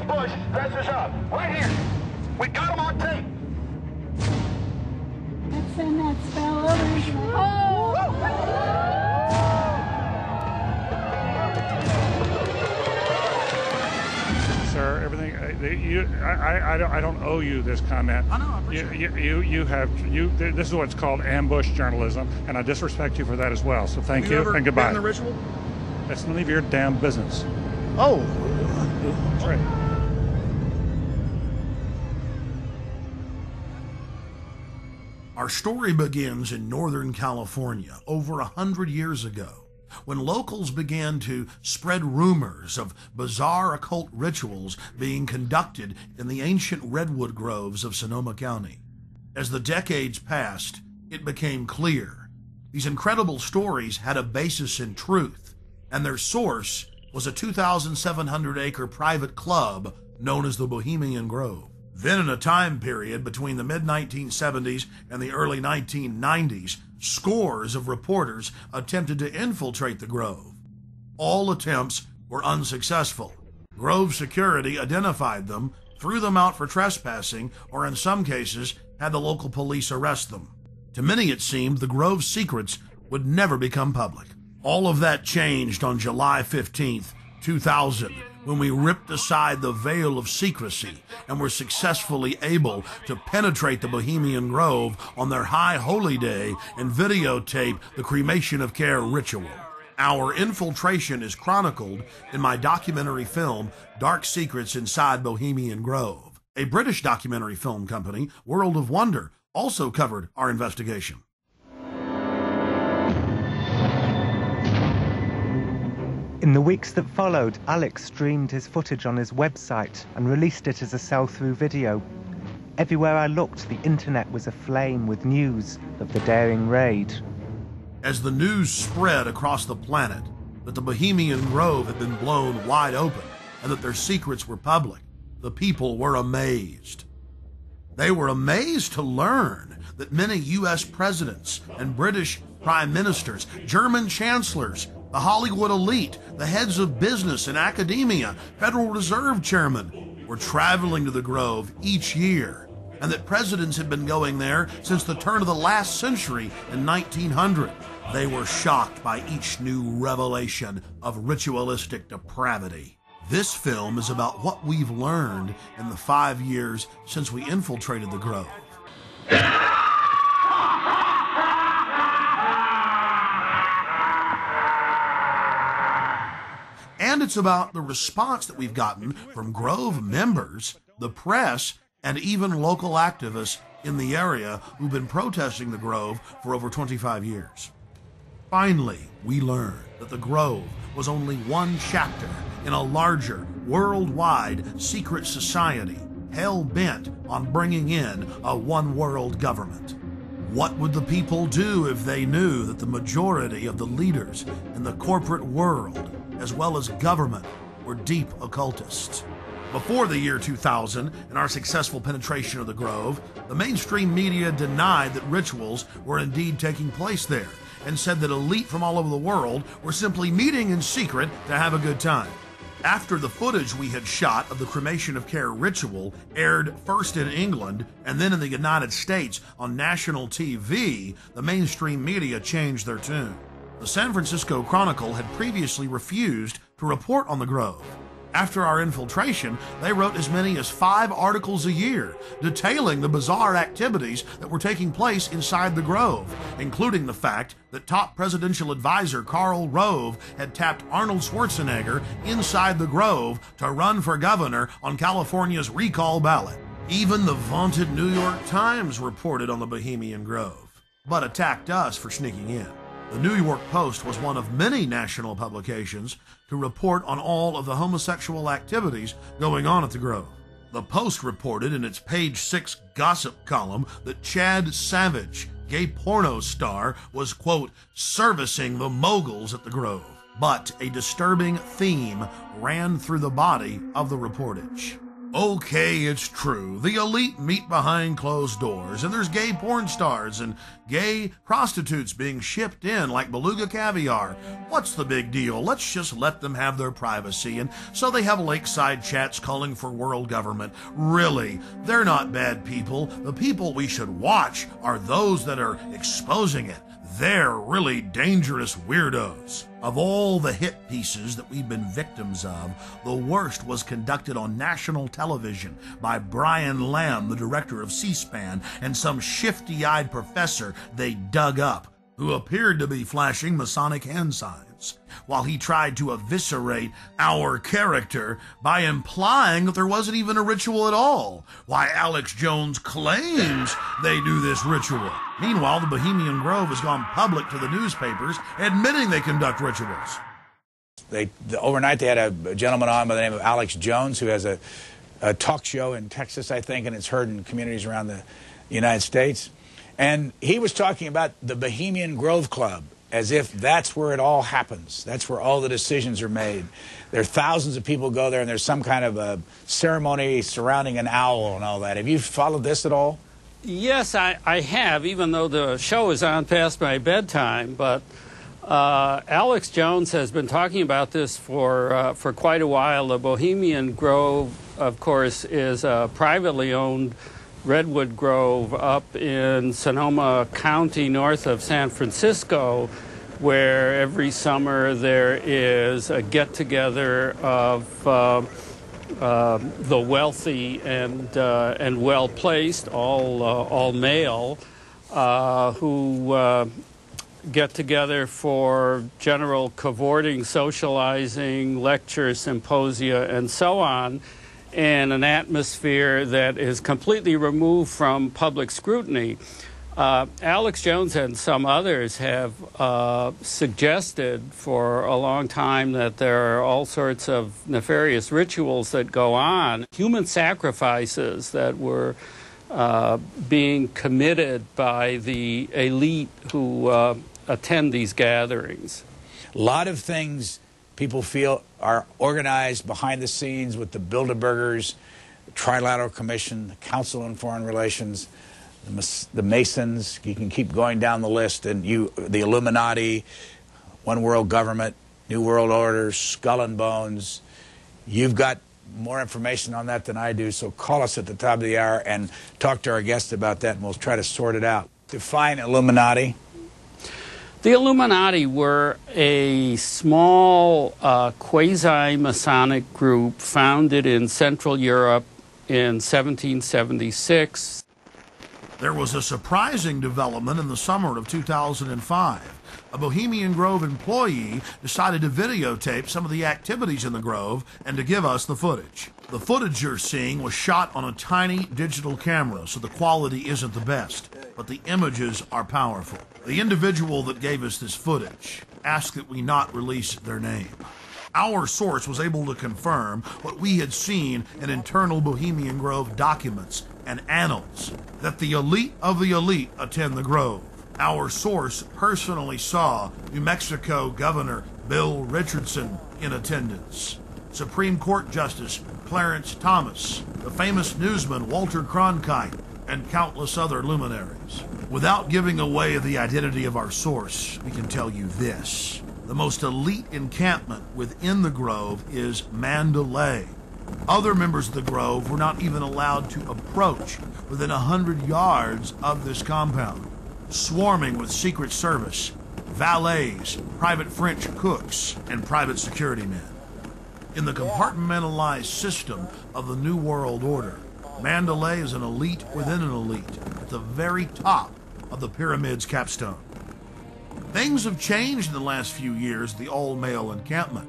George Bush messes up. Right here. We got him on tape. Let's send that spell over. Oh! Sir, everything. I don't owe you this comment. I know. I appreciate it. You have. This is what's called ambush journalism, and I disrespect you for that as well. So thank Have you ever and goodbye. been in the ritual? That's none of your damn business. Oh. That's right. Our story begins in Northern California over 100 years ago, when locals began to spread rumors of bizarre occult rituals being conducted in the ancient redwood groves of Sonoma County. As the decades passed, it became clear these incredible stories had a basis in truth, and their source was a 2,700-acre private club known as the Bohemian Grove. Then, in a time period between the mid-1970s and the early 1990s, scores of reporters attempted to infiltrate the Grove. All attempts were unsuccessful. Grove security identified them, threw them out for trespassing, or in some cases, had the local police arrest them. To many, it seemed the Grove's secrets would never become public. All of that changed on July 15th, 2000, when we ripped aside the veil of secrecy and were successfully able to penetrate the Bohemian Grove on their high holy day and videotape the cremation of care ritual. Our infiltration is chronicled in my documentary film, Dark Secrets Inside Bohemian Grove. A British documentary film company, World of Wonder, also covered our investigation. In the weeks that followed, Alex streamed his footage on his website and released it as a sell-through video. Everywhere I looked, the internet was aflame with news of the daring raid. As the news spread across the planet that the Bohemian Grove had been blown wide open and that their secrets were public, the people were amazed. They were amazed to learn that many U.S. presidents and British prime ministers, German chancellors, the Hollywood elite, the heads of business and academia, Federal Reserve chairmen were traveling to the Grove each year, and that presidents had been going there since the turn of the last century in 1900. They were shocked by each new revelation of ritualistic depravity. This film is about what we've learned in the 5 years since we infiltrated the Grove. And it's about the response that we've gotten from Grove members, the press, and even local activists in the area who've been protesting the Grove for over 25 years. Finally, we learned that the Grove was only one chapter in a larger, worldwide secret society hell-bent on bringing in a one-world government. What would the people do if they knew that the majority of the leaders in the corporate world, as well as government, were deep occultists? Before the year 2000 and our successful penetration of the Grove, the mainstream media denied that rituals were indeed taking place there and said that elite from all over the world were simply meeting in secret to have a good time. After the footage we had shot of the cremation of care ritual aired first in England and then in the United States on national TV, the mainstream media changed their tune. The San Francisco Chronicle had previously refused to report on the Grove. After our infiltration, they wrote as many as 5 articles a year detailing the bizarre activities that were taking place inside the Grove, including the fact that top presidential advisor Karl Rove had tapped Arnold Schwarzenegger inside the Grove to run for governor on California's recall ballot. Even the vaunted New York Times reported on the Bohemian Grove, but attacked us for sneaking in. The New York Post was one of many national publications to report on all of the homosexual activities going on at the Grove. The Post reported in its page 6 gossip column that Chad Savage, gay porno star, was, quote, servicing the moguls at the Grove. But a disturbing theme ran through the body of the reportage. Okay, it's true. The elite meet behind closed doors, and there's gay porn stars and gay prostitutes being shipped in like beluga caviar. What's the big deal? Let's just let them have their privacy. And so they have lakeside chats calling for world government. Really, they're not bad people. The people we should watch are those that are exposing it. They're really dangerous weirdos. Of all the hit pieces that we've been victims of, the worst was conducted on national television by Brian Lamb, the director of C-SPAN, and some shifty-eyed professor they dug up, who appeared to be flashing Masonic hand signs, while he tried to eviscerate our character by implying that there wasn't even a ritual at all. Why, Alex Jones claims they do this ritual. Meanwhile, the Bohemian Grove has gone public to the newspapers, admitting they conduct rituals. Overnight, they had a gentleman on by the name of Alex Jones, who has a talk show in Texas, I think, and it's heard in communities around the United States. And he was talking about the Bohemian Grove Club, as if that's where it all happens. That's where all the decisions are made. There are thousands of people go there, and there's some kind of a ceremony surrounding an owl and all that. Have you followed this at all? Yes, I have, even though the show is on past my bedtime. But Alex Jones has been talking about this for quite a while. The Bohemian Grove, of course, is a privately owned redwood grove up in Sonoma County, north of San Francisco, where every summer there is a get-together of the wealthy and well-placed, all male, who get together for general cavorting, socializing, lectures, symposia, and so on, in an atmosphere that is completely removed from public scrutiny. Alex Jones and some others have suggested for a long time that there are all sorts of nefarious rituals that go on, human sacrifices that were being committed by the elite who attend these gatherings. A lot of things people feel are organized behind the scenes with the Bilderbergers, the Trilateral Commission, the Council on Foreign Relations, the Masons. You can keep going down the list, and the Illuminati, One World Government, New World Order, Skull and Bones. You've got more information on that than I do, so call us at the top of the hour and talk to our guests about that, and we'll try to sort it out. Define Illuminati. The Illuminati were a small quasi-Masonic group founded in Central Europe in 1776. There was a surprising development in the summer of 2005. A Bohemian Grove employee decided to videotape some of the activities in the Grove and to give us the footage. The footage you're seeing was shot on a tiny digital camera, so the quality isn't the best, but the images are powerful. The individual that gave us this footage asked that we not release their name. Our source was able to confirm what we had seen in internal Bohemian Grove documents and annals, that the elite of the elite attend the Grove. Our source personally saw New Mexico Governor Bill Richardson in attendance, Supreme Court Justice Clarence Thomas, the famous newsman Walter Cronkite, and countless other luminaries. Without giving away the identity of our source, we can tell you this. The most elite encampment within the Grove is Mandalay. Other members of the Grove were not even allowed to approach within 100 yards of this compound, swarming with Secret Service, valets, private French cooks, and private security men. In the compartmentalized system of the New World Order, Mandalay is an elite within an elite, at the very top of the pyramid's capstone. Things have changed in the last few years at the all-male encampment.